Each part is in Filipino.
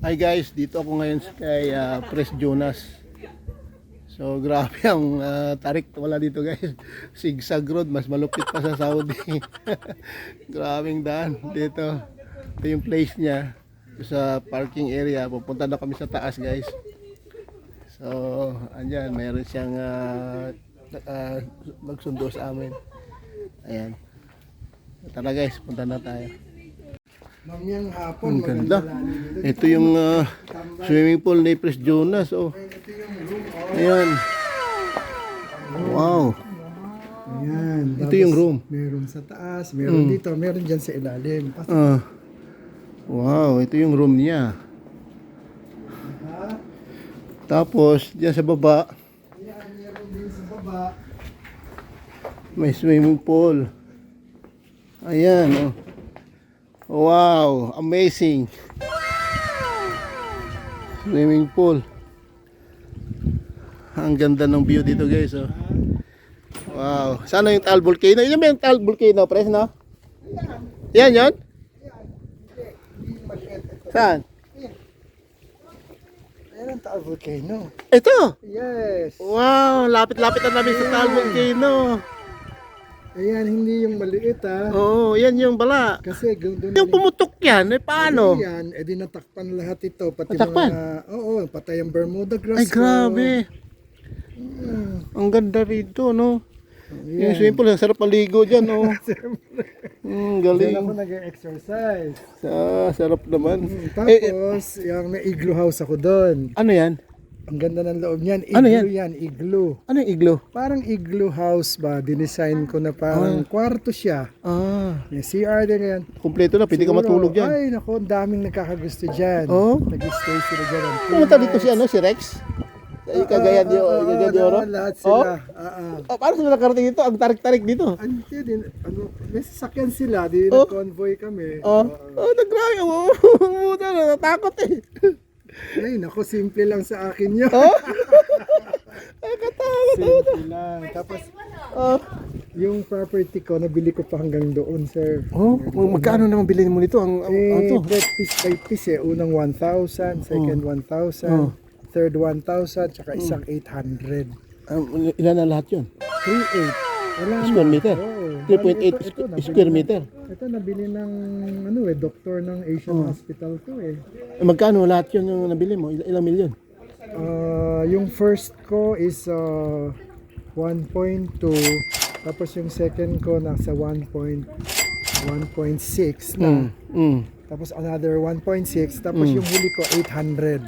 Hi guys, dito ako ngayon kay Pres Jonas. So grabe ang tarik wala dito guys. Sigsag road, mas malupit pa sa Saudi. Grabing daan dito. Ito yung place niya sa parking area. Pupunta na kami sa taas guys. So andyan, mayroon siyang magsundo sa amin. Ayan. Tara guys, punta na tayo. Mamayang hapon, Ang ganda. Ito yung swimming pool ni Pres Jonas. Oh. Ayan. Wow. Ayan. Ito yung room. Meron sa taas, meron dito, meron dyan sa ilalim. Wow, ito yung room niya. Tapos, dyan sa baba, Ayan, meron din sa baba. may swimming pool. Ayan. Oh. Wow, amazing. Swimming pool. Ang ganda ng view dito guys. Oh. Wow. Sana yung Taal Volcano. Yun ba yung Taal Volcano, Pres, no? Yan, yun? Saan? Ayan ang Taal Volcano. Ito. Yes. Wow, lapit-lapit na namin sa Taal Volcano. Ayan, hindi yung maliit Oo, yan yung bala. Kasi doon Yung pumutok yan, eh paano? Yan, edi natakpan lahat ito. Pati Natakpan? oo, patay ang Bermuda grass. Ay, grabe. Ang ganda rito, no? Yung swimming pool, sarap maligo dyan, no? Galing. Diyan ako nag-exercise. Sarap naman. Tapos, yung may igloo house ako doon. Ano yan? Ang ganda ng loob niyan. Ano Igloo yan, igloo. Ano yung iglo? Parang igloo house ba? Dinesign ko na parang kwarto siya. May CR din yan. Kumpleto na, pwede ka Siguro, matulog dyan. Ay, naku, ang daming nakakagusto dyan. Oo. Nag-stay sila dyan. Pumunta dito si, si Rex? Sa Cagayan de Oro? Lahat sila. Paano sila nakarating dito? Ang tarik-tarik dito. May sasakyan sila. Di nag-convoy kami. Nagrabe. Natakot eh. Ay, naku, simple lang sa akin yun. Simple lang. Tapos, yung property ko, nabili ko pa hanggang doon, sir. Magkano naman bilhin mo nito? Piece by piece eh. Unang 1,000, second 1,000, third 1,000, tsaka isang 800. Ilan na lahat yun? 3,800. Wala Square meter? 3.8 square meter. Ito nabili ng doktor ng Asian Hospital to eh. Magkano lahat yun yung nabili mo? Ilang milyon? Yung first ko is 1.2, tapos yung second ko nasa 1.6 na. Tapos another 1.6, tapos yung huli ko 800.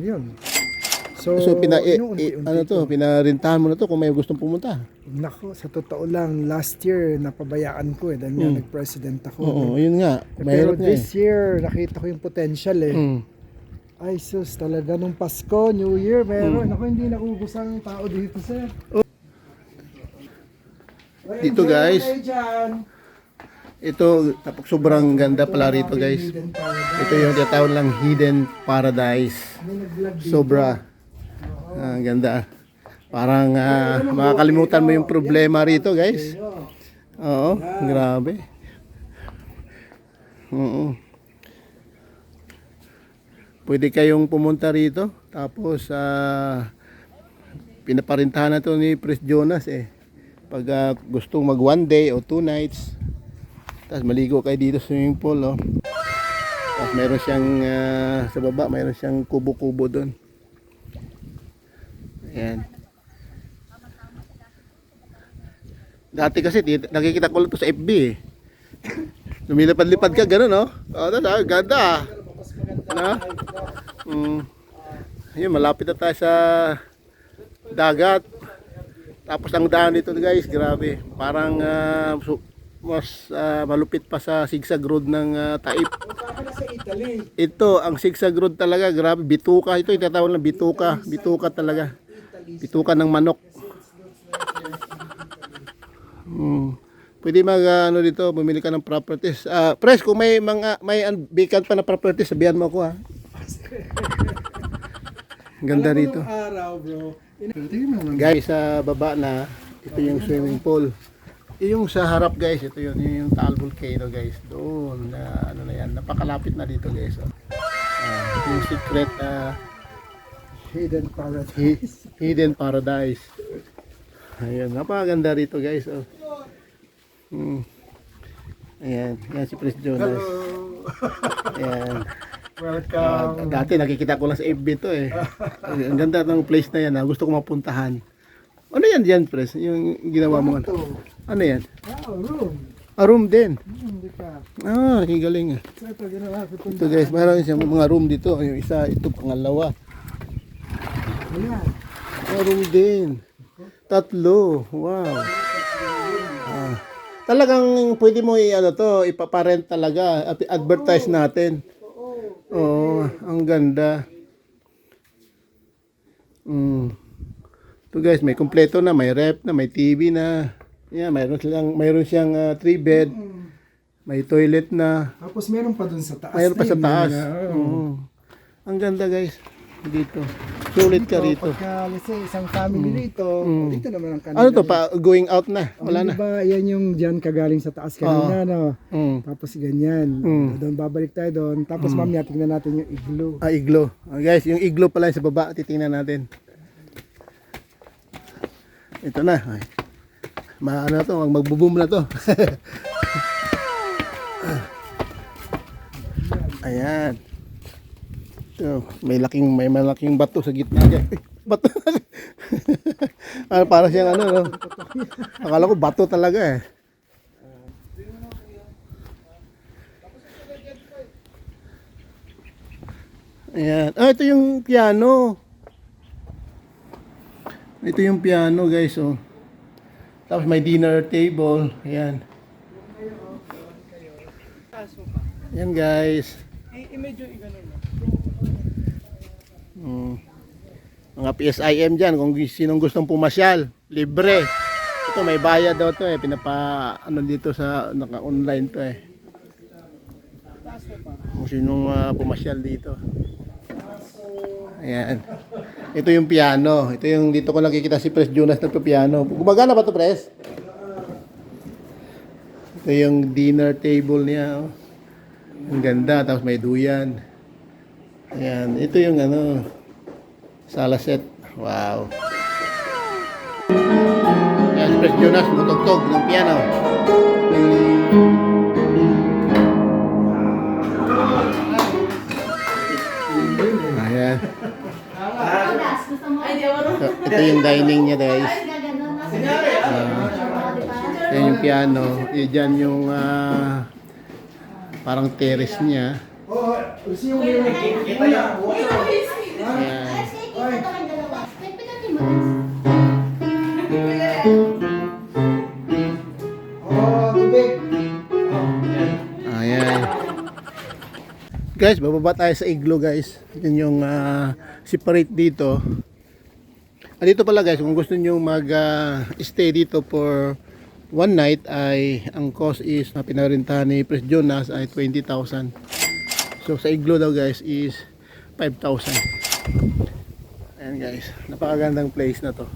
Yun. So pinarintahan mo na to kung may gustong pumunta. Nako, sa totoo lang, last year napabayaan ko eh dahil nga nag-president ako. Oo, yun nga. Pero this year, nakita ko yung potential eh. Ay sus, talaga nung Pasko, New Year, meron. Ako hindi nakubusang tao dito, sir. Dito guys. Ito, tapos sobrang ganda pala rito guys. Ito yung tinatawag lang Hidden Paradise. Sobra. Ang ganda. Parang makakalimutan mo yung problema rito guys. Oo, grabe. Oo. Pwede kayong pumunta rito. Tapos pinaparintahan na to ni Pres Jonas eh. Pag gustong mag 1 day o 2 nights. Tapos maligo kayo dito sa swimming pool. Oh. Tapos meron siyang sa baba, meron siyang kubo-kubo doon. Ayan. Dati kasi nakikita ko lang to sa FB eh. Lumilipad-lipad ka gano'n, no? Ganda. Ano? Ayun, malapit na tayo sa dagat. Tapos ang daan dito guys, grabe. Parang mas malupit pa sa zigzag road ng Taif. Ito, ang zigzag road talaga, grabe. Bituka, ito itatawag na bituka. Bituka talaga. Bituka ng manok. Pwede dito, bumili ka ng properties. Pres, kung may vacant pa na properties, sabihan mo ako ha. Ganda rito. Araw, bro. Guys, sa baba na, ito yung swimming pool. Yung sa harap guys, ito yung Taal Volcano guys. Doon, ano na yan, napakalapit na dito guys. Oh. yung secret Hidden paradise. hidden paradise. Ayan, napakaganda rito guys. Oh. Ayan, yan si Pres Jonas. Ayan. Welcome. Dati nakikita ko lang sa FB to eh. Ang ganda ng place na yan. Gusto ko mapuntahan. Ano yan dyan, Pres? Yung ginawa mo. Ano yan? Room. Room din. Hindi ka. Galing. So ito, ginawa ko Ito guys, mayroon siyang mga room dito. Yung isa, ito pangalawa. Ayan. Room din. 3. Wow. Talagang pwede mo ipaparent talaga. Advertise natin. Oo, ang ganda. Ito guys, may kompleto na, may rep na, may TV na. Yeah, mayroon siyang 3 bed. May toilet na. Tapos meron pa dun sa taas. Mayroon pa sa taas. Ang ganda guys. Dito. Sulit ka rito. Pagka, let's say, isang family dito, dito naman ang kanila. Ano to pa? Going out na? Wala na. Diba, yan yung dyan kagaling sa taas kanina, no? Tapos ganyan. Doon babalik tayo doon. Tapos mamaya tingnan natin yung igloo. Igloo. Guys, yung igloo pala sa baba. Titingnan natin. Ito na. Ay. Ano to? Magbo-boom na to. Ayan. Ito, may malaking bato sa gitna diyan. Bato. Para siyang no? Akala ko bato talaga eh. Ayan. Ito yung piano. Ito yung piano, guys, oh. Tapos may dinner table. Ayan. Ayan, guys. Medyo igano na. Mga PSIM dyan, kung sinong gustong pumasyal, libre. Ito, may bayad daw to eh. Dito sa, naka-online to eh. Kung sinong pumasyal dito. Ayan. Ito yung piano. Ito yung dito ko nakikita si Pres Jonas nagpa-piano. Gumagana ba to, Pres? Ito yung dinner table niya. Oh. Ang ganda. Tapos may duyan. Ayan. Ito yung sala set. Wow. Ayan si Pres Jonas tumutugtog ng piano. Ayan. Ito yung dining niya, guys. Ito yung piano. Diyan yung parang terrace niya. Ayan. Ayan. Guys, bababa tayo sa igloo, guys. Yan yung separate dito. Dito pala guys, kung gusto niyo mag-stay dito for one night ay ang cost is na pinarintahan ni Pres Jonas ay 20,000. So sa igloo daw guys is 5,000. Ayan guys, napakagandang place na to.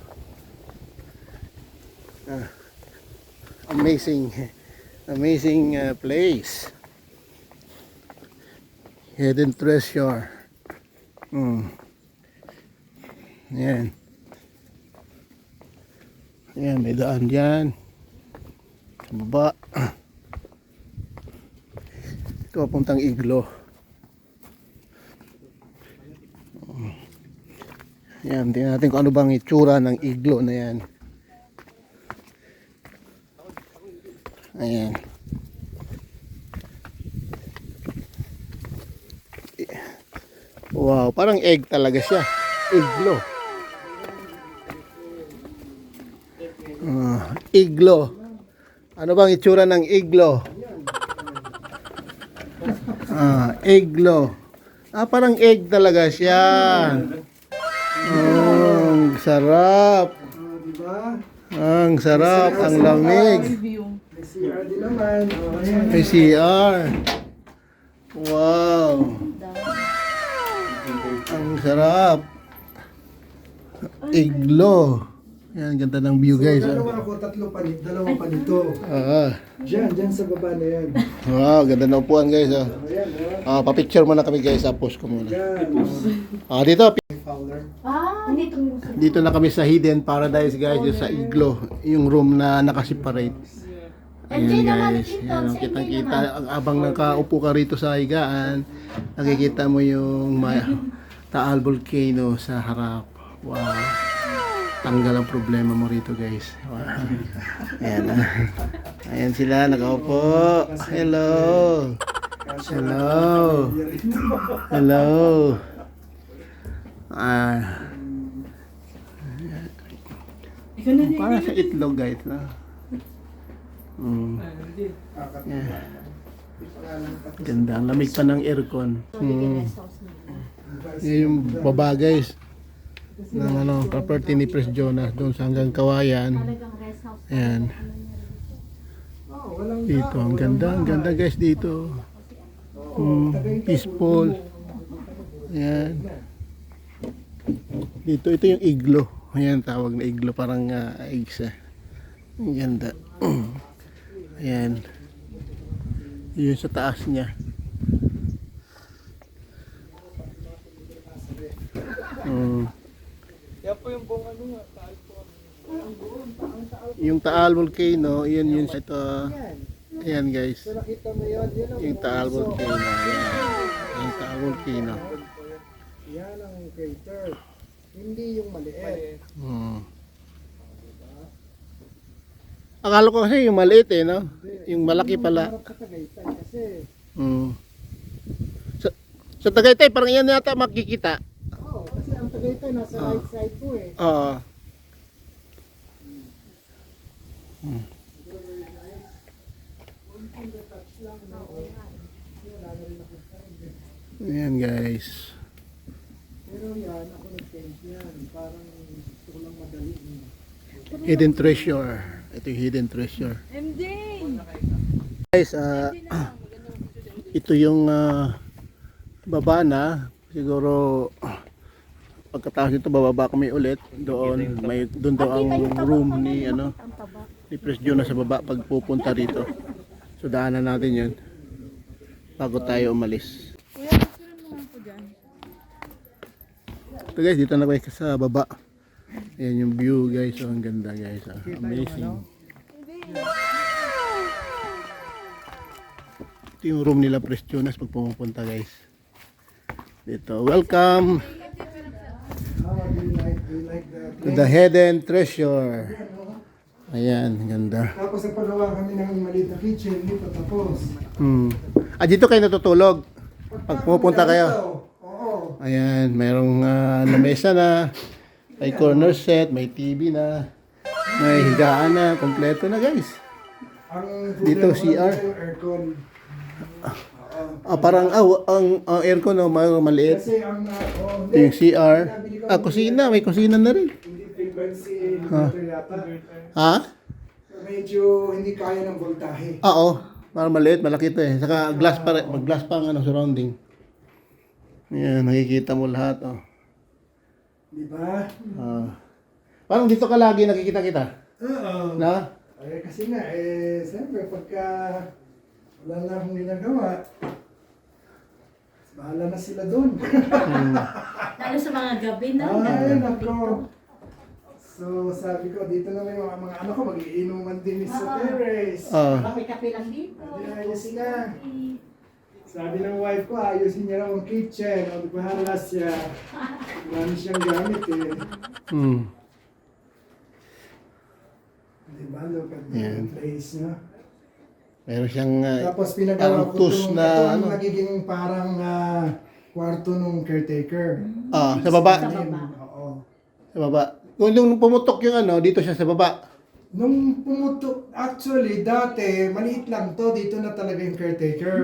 Amazing place. Hidden treasure. Ayan. Ayan, may daan dyan. Sa baba. Ito papuntang igloo. Ayan, tingnan natin kung ano bang itsura ng igloo na yan. Ayan. Wow, parang egg talaga siya. Igloo. Igloo. Ano bang itsura ng igloo? Igloo. Parang egg talaga siya. Ang sarap. Ang sarap, ang lamig. May CR din naman. May CR. Wow. Ang sarap. Igloo. Yan, ganda ng view guys. So, dalawa ako, dalawa pa nito. Diyan sa baba na yan. Wow, ganda ng upuan guys. Ayan, Pa-picture muna kami guys. Post ko muna. Yan. Dito, Fowler. dito na kami sa Hidden Paradise guys. Yung sa Iglo. Yung room na nakaseparate. Ayan guys. Ayan, kitang-kita. Abang nakaupo ka rito sa higaan, nakikita mo yung Taal Volcano sa harap. Wow. Tanggal ang problema mo rito guys. Wow. Ayan. Ayan sila, nakaupo. Hello. Hello. Hello. Para sa itlog guys. No? Yeah. Ganda. Ang lamig pa ng aircon. Yan yung baba guys. Ng property ni Pres Jonas doon sa hanggang Kawayan. Ayan. Dito, ang ganda guys dito. Peaceful. Ayan. Dito, ito yung iglo. Ayan, tawag na iglo. Parang eggs. Ang ganda. Ayan. Yun sa taas niya. Yan po yung buong Taal po. Yung Taal Volcano, yun sa ito. Ayan guys. So nakita mo yun, Yung Taal Volcano. Ayan. Yung Taal Volcano. Yan ang crater. Hindi yung maliit. Akala ko kasi yung maliit no? Yung malaki pala. Sa Tagaytay kasi. Sa Tagaytay, parang yan yata makikita. Oo, kasi ang Tagaytay nasa right side po eh. Oo. Ayan guys. Pero yan, ako nag-paint yan. Parang gusto ko lang madali. Hidden treasure. Ito yung hidden treasure. MJ! Guys, ito yung baba na. Siguro pagkatapos nito bababa kami ulit doon. Doon daw ang room ni ni Pres Jonas sa baba pag pupunta dito. So daanan natin 'yun bago tayo umalis. Kuya, pasunan mo nga po dyan. So guys, dito na kayo sa baba. Ayan yung view guys. So, ang ganda guys. Amazing. Ito yung room nila Pres Jonas pag pumupunta guys. Dito. Welcome to the hidden treasure. Ayan, ganda. Tapos nagpagawa kami ng maliit na kitchen, hindi pa tapos. Dito kayo natutulog pag pumupunta kayo. Oo. Ayan, mayroong lamesa na, may corner set, may TV na, may higaan na, kompleto na guys. Ang Dito, problema ko CR. lang yung aircon. Parang ang aircon maliit. Kasi ang Ito yung CR. Kusina, may kusina na rin. hindi frequency inverter yata. Ha? So, medyo hindi kaya ng voltahe. Oo, parang maliit, malaki ito eh. Saka glass pa rin, mag-glass pa ang surrounding. Ayan, nakikita mo lahat oh. Di ba? Parang dito ka lagi nakikita kita. Oo. Na? Kasi nga, siyempre pagka wala na akong ginagawa, bahala na sila doon. Lalo sa mga gabi na. Ay, nako. So, sabi ko, dito na may mga anak ko, mag-iinuman din sa terrace. Kape-kape lang dito. Hindi, ayos na. Sabi ng wife ko, ayusin niya raw ang kitchen. O, bahala siya. Marami siyang gamit eh. Diba, look at the place, no? Meron siyang Tapos pinagawa ko artus itong, na itong nagiging parang kwarto nung caretaker. sa baba. Oo. Sa baba. Kung nung pumutok yung dito siya sa baba. Nung pumutok, actually, dati, maliit lang to. Dito na talaga yung caretaker.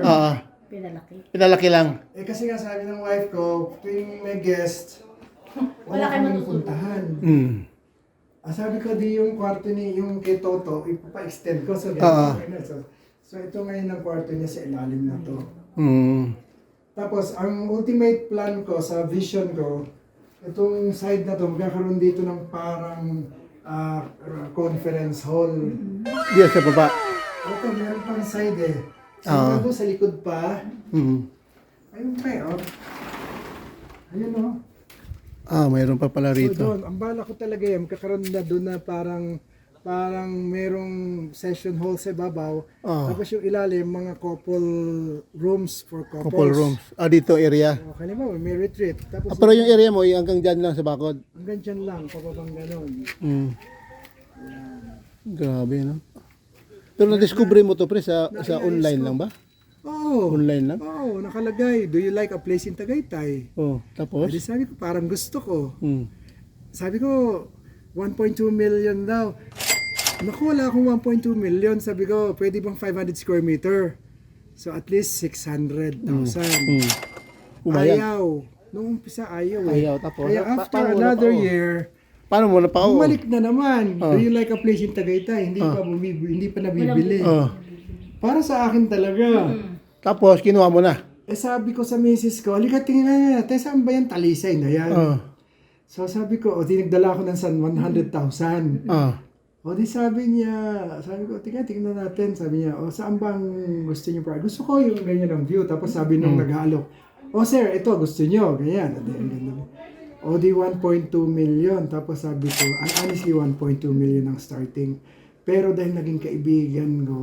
Pinalaki. Pinalaki lang. Kasi nga sabi ng wife ko, tuwing may guest, wala Wala kayo kami matutulog. puntahan. Sabi ko, di yung kwarto ni, yung kay Toto, ipapa-extend ko. So, so, ito ngayon ang kwarto niya sa ilalim na to. Tapos, ang ultimate plan ko sa vision ko, itong side na to, magkakaroon dito ng parang conference hall. Diyan sa baba. Ito, meron pang side eh. Ah. Sigurado sa likod pa. Mm. Ayun pa eh, oh. Ayun oh. Mayroon pa pala So rito. doon, ang bala ko talaga yan, kakaroon na doon na parang merong session hall sa babaw. Ah. Tapos yung ilalim, mga couple rooms for couples. Couple rooms. Dito area. O, halimbawa, may retreat. Tapos Pero yung area mo, hanggang dyan lang sa bakod. hanggang dyan lang, pababang ganon. Mm. Grabe, no? Pero na-discover mo to, pre, sa online lang ba? Oh, Online lang? oh, nakalagay. Do you like a place in Tagaytay? Oh, tapos? Adi sabi ko, parang gusto ko. Mm. Sabi ko, 1.2 million daw. Naku, wala akong 1.2 million. Sabi ko, pwede bang 500 square meter? So at least 600,000. Mm. Umayag. Ayaw. Noong umpisa ayaw eh. Ayaw, tapos? Kaya Pa- after paano mo another napao? year, Paano mo na pa? bumalik na naman. Oh. Do you like a place in Tagaytay? Hindi pa nabibili. Oh. Para sa akin talaga. Tapos, kinuha mo na. Eh sabi ko sa misis ko, halika tingnan natin, saan ba yan? Talisay na yan. Oh. So sabi ko, tinigdala ko ng 100,000. Oh. O di sabi ko, tingnan natin. Sabi niya, saan bang gusto niyo pa? Gusto ko yung ganyan ang view. Tapos sabi nung nag-aalok, sir, ito gusto niyo. Ganyan. O di 1.2 million. Tapos sabi ko, honestly 1.2 million ang starting. Pero dahil naging kaibigan ko,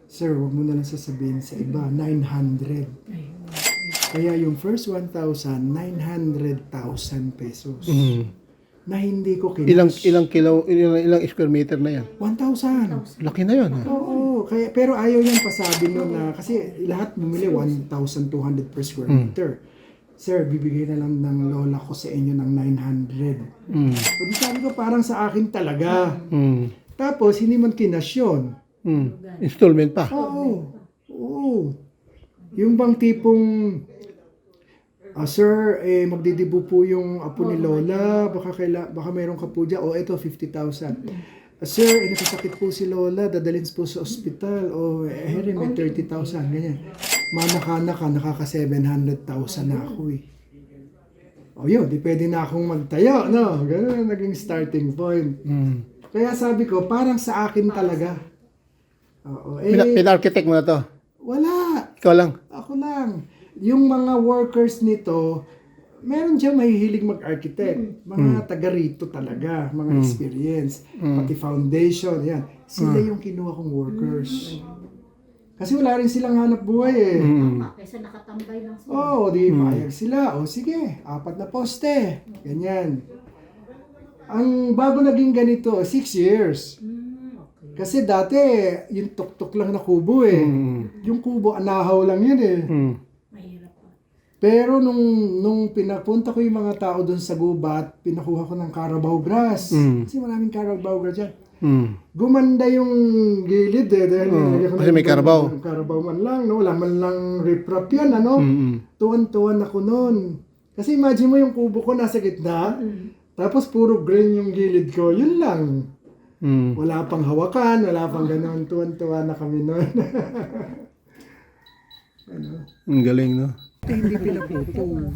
sir, wag mo na lang sasabihin sa iba, 900. Kaya yung first 1,000, 900,000 pesos. Mm. Na hindi ko Ilang kinush. ilang square meter na yan? 1,000. Laki na yun. Ha? Oo, pero ayaw yan pasabi nun na, kasi lahat bumili 1,200 per square meter. Sir, bibigay na lang ng lola ko sa inyo ng 900. Mm. So, di sabi ko, parang sa akin talaga. Mm. Tapos, hindi man kinasyon. Mm. Installment pa. Oo. Yung bang tipong, sir, magdidibo po yung apo ni Lola, baka meron ka po dyan, eto 50,000. Sir, nakasakit po si Lola, dadalhin po sa ospital, here may 30,000, ganyan. Manakana ka, nakaka 700,000 na ako eh. Yun, di pwede na akong magtayo, no? Ganun ang naging starting point. Mm. Kaya sabi ko, parang sa akin talaga. Oo, Pina-architect mo na to? wala. Ikaw lang? Ako lang. Yung mga workers nito, meron dyan mahihilig mag-architect. Mga taga rito talaga, mga experience. Pati foundation, yan. Sila yung kinuha kong workers. Kasi wala rin silang hanap buhay eh. Kaysa nakatambay lang sila. Di payag sila. Sige, 4 na poste. Ganyan. Ang bago naging ganito, 6 years. Kasi dati, yung tuk-tuk lang na kubo eh. Yung kubo, anahaw lang yun eh. Mm. Mahirap pa. Pero nung pinapunta ko yung mga tao doon sa gubat, pinakuha ko ng Carabao grass. Kasi maraming Carabao grass dyan. Mm. Gumanda yung gilid eh. Dahil nilagyan ko kasi ng may Carabao. Carabao man lang, no? Wala man lang riprap yan, ano? Tuwan-tuwan ako noon. Kasi imagine mo yung kubo ko nasa gitna, tapos puro green yung gilid ko. Yun lang. Mm. Wala pang hawakan, wala pang gano'n. Tuwan-tuwa na kami noon. Ang galing, no? Hindi pinaputol.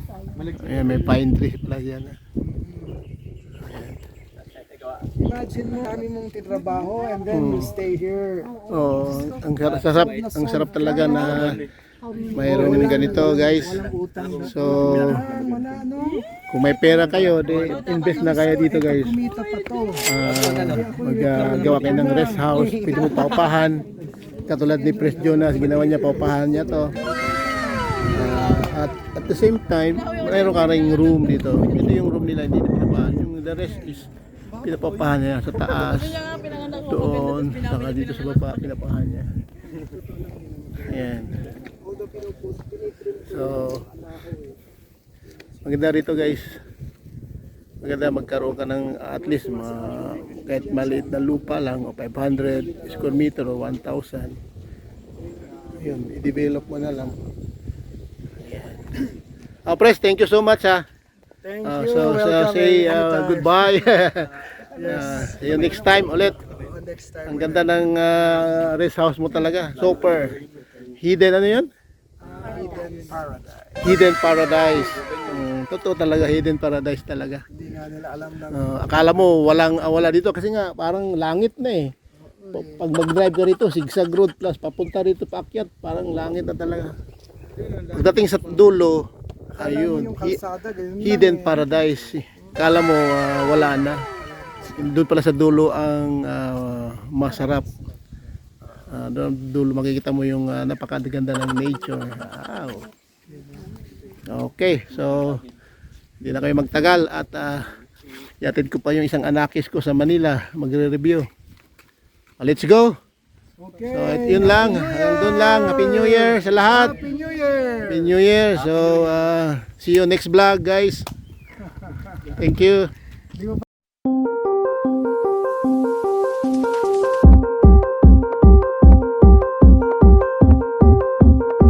Ayan, may pine tree pala yan. Imagine mo, kami mong titrabaho and then we stay here. Ang sarap talaga na mayroon ng ganito, guys. Walang utang. So, Wala, no? kung may pera kayo, invest na kayo dito, guys. Kumita pa to. Maggawa kayo ng rest house, pwede mo paupahan. Katulad ni Pres Jonas, ginawa niya, paupahan niya to. At the same time, mayroon ka ring room dito. Ito yung room nila, hindi na pinapahan. Yung the rest is pinapapahan niya sa taas, doon, saka dito sa baba, pinapahan niya. Ayan. So, maganda rito, guys. Maganda magkaroon ka ng at least kahit maliit na lupa lang o 500 square meter o 1,000. Ayun, i-develop mo na lang. Ayan. Pres, thank you so much ha. Thank So say goodbye. See you next time ulit. Next time. Ang ganda ng rest house mo talaga. Super. Hidden ano yun? Hidden Paradise. Hidden Paradise. Totoo talaga, hidden paradise talaga. Hindi nga nila alam na. Akala mo wala dito kasi nga parang langit na eh. Pag mag-drive ka rito, zigzag road plus papunta rito paakyat, parang langit na talaga. Pagdating sa dulo, ayun, Yung kalsada, ganyan hidden lang eh. paradise. Akala mo wala na. Doon pala sa dulo ang masarap. Doon dulo makikita mo yung napakaganda ng nature. Wow. Okay, so hindi na kayo magtagal at yatid ko pa yung isang anakis ko sa Manila magre-review. Let's go. Okay. So yun lang, doon lang. Happy New Year sa lahat. Happy New Year! Happy New Year. So see you next vlog guys. Thank you. Di mo